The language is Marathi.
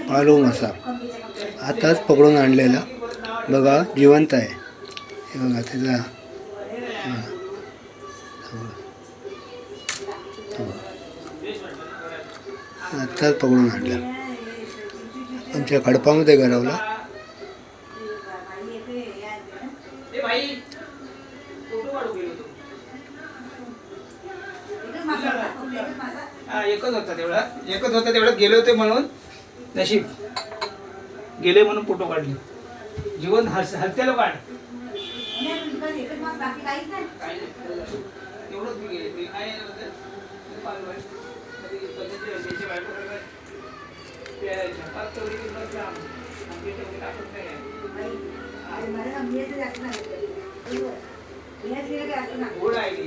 पालो मासा आताच पकडून आणलेला बघा, जिवंत आहे हे बघा त्याचा. आत्ताच पकडून आणला, आमच्या खडपामध्ये गरवला. एकच होता तेवढा गेले होते म्हणून नशीब गेले म्हणून फोटो काढले. जीवन हत्याला काढ गोड आहे.